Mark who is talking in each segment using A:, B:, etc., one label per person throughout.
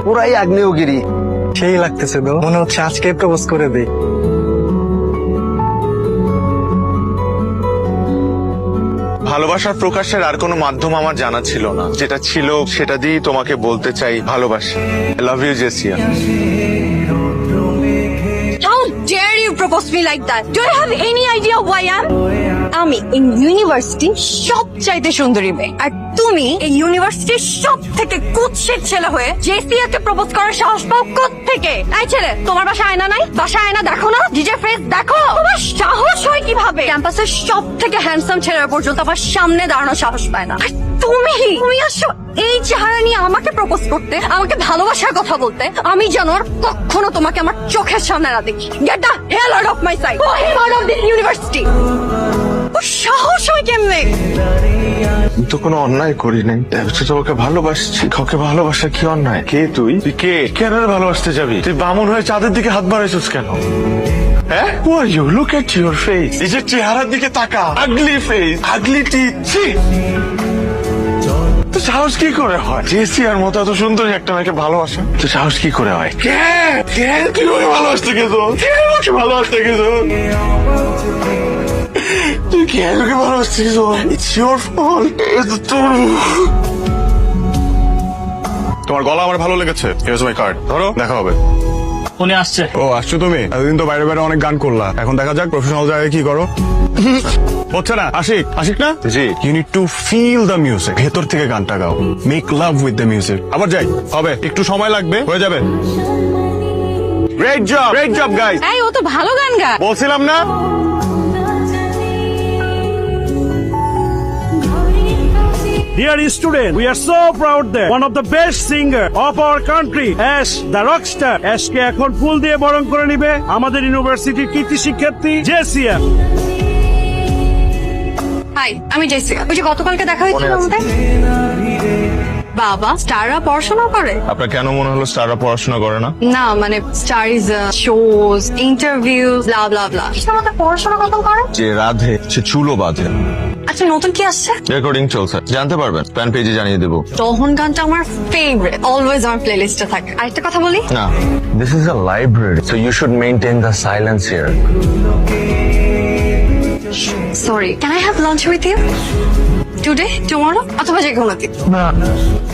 A: পুরাই আগ্নেয়গিরি।
B: সেই লাগতেছে তো, মনে হচ্ছে আজকে প্রপোজ করে দেই।
C: ভালোবাসার প্রকাশের আর কোনো মাধ্যম আমার জানা ছিল না, যেটা ছিল সেটা দিয়েই তোমাকে বলতে চাই ভালোবাসি। আই লাভ ইউ জেসিয়া।
D: How dare you propose me like that? Do you have any idea who I am? আমি in ইউনিভার্সিটি সবচাইতে সুন্দরী মেয়ে, আর তুমি এই ইউনিভার্সিটির সব থেকে কুৎসিত ছেলে হয়ে জেসিয়াকে প্রপোজ করার সাহস পাও কোত্থেকে? এই ছেলে, তোমার বাসায় আয়না নাই? বাসায় আয়না দেখো না? নিজের ফেস দেখো। তোমার সাহস হয় কিভাবে ক্যাম্পাসের সব থেকে হ্যান্ডসাম ছেলেরা পর্যন্ত আমার সামনে দাঁড়ানোর সাহস পায় না? আর তুমি আসো এই চেহারা নিয়ে আমাকে প্রপোজ করতে, আমাকে ভালোবাসার কথা বলতে। আমি যেন আর কখনো তোমাকে আমার চোখের সামনে না দেখি। Get the hell out of my sight. Go him out of this university. ও সাহস হয় কেমনে?
C: আমি তো কোনো অন্যায় করি নাই, তোমাকে ভালোবাসছি। কাউকে ভালোবাসা কি অন্যায়? কে তুই? তুই কে? কেন ভালোবাসতে যাবি? তুই বামুন হয়ে চাঁদের দিকে হাত বাড়াইছিস কেন? হ্যাঁ? Who are you? Look at your face. নিজের চেহারার দিকে তাকা। আগলি ফেস, আগলি টিথ। তো সাহস কি করে হয় জেসিয়ার মতো এত সুন্দর একটা মেয়েকে ভালোবাসা? তো সাহস কি করে হয়? তুই ওকে ভালোবাসতে গেছো? ওকে ভালোবাসতে গেছো? তুই কেন ওকে ভালোবাসতে গেছো? It's your fault.
E: তোমার গলা আমার ভালো লেগেছে। হিয়ার্স মাই কার্ড, ধরো, দেখা হবে।
B: উনি আসছে।
E: ও আসছো তুমি? এতদিন তো বাইরে বাইরে অনেক গান করলা, এখন দেখা যাক প্রফেশনাল জায়গায় কি করো। হচ্ছে না? আশিক না?
C: জি।
E: You need to feel the music, ভেতর থেকে গানটা গাও, make love with the music. আবার যাই, হবে, একটু সময় লাগবে, হয়ে যাবে। Great job guys.
D: এই, ও তো ভালো গান গায়।
E: বলছিলাম না?
F: Dear student, we are so proud that one of the best singer of our country, Ash, the rockstar, Ashকে এখন ফুল দিয়ে বরণ করে নিবে আমাদের ইউনিভার্সিটির কৃতি শিক্ষার্থী জেসিয়া।
D: হাই, আমি জেসিয়া। ওই যে গতকালকে দেখা হয়েছিল আমাদের। বাবা, স্টাররা পড়াশোনা করে?
C: আপনার কেন মনে হলো স্টাররা পড়াশোনা করে না?
D: না, মানে স্টার ইজ শোজ, ইন্টারভিউ, ব্লা ব্লা ব্লা। কিছু আমাদের পড়াশোনা কত করে?
C: যে রাধে সে চুলো বাঁধে।
D: আচ্ছা, নতুন কি আসছে?
C: রেকর্ডিং চলছে, জানতে পারবেন, ফ্যান পেজে জানিয়ে দেবো।
D: তখন গানটা আমার ফেভারিট, অলওয়েজ আমার প্লেলিস্টে থাকে। আরেকটা কথা বলি,
C: না, this is a library, so you should maintain the silence here.
D: Sorry, can I have lunch with you today, tomorrow, অথবা যে কোনো দিন?
C: না,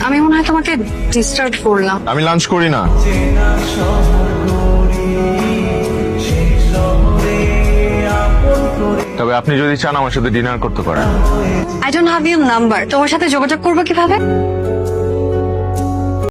D: আমি মনে হয় তোমাকে ডিস্টার্ব করলাম।
C: আমি লাঞ্চ করি না। তবে আপনি যদি চান আমার সাথে ডিনার করতে পারেন।
D: I don't have your number. তোমার সাথে যোগাযোগ করবো কিভাবে?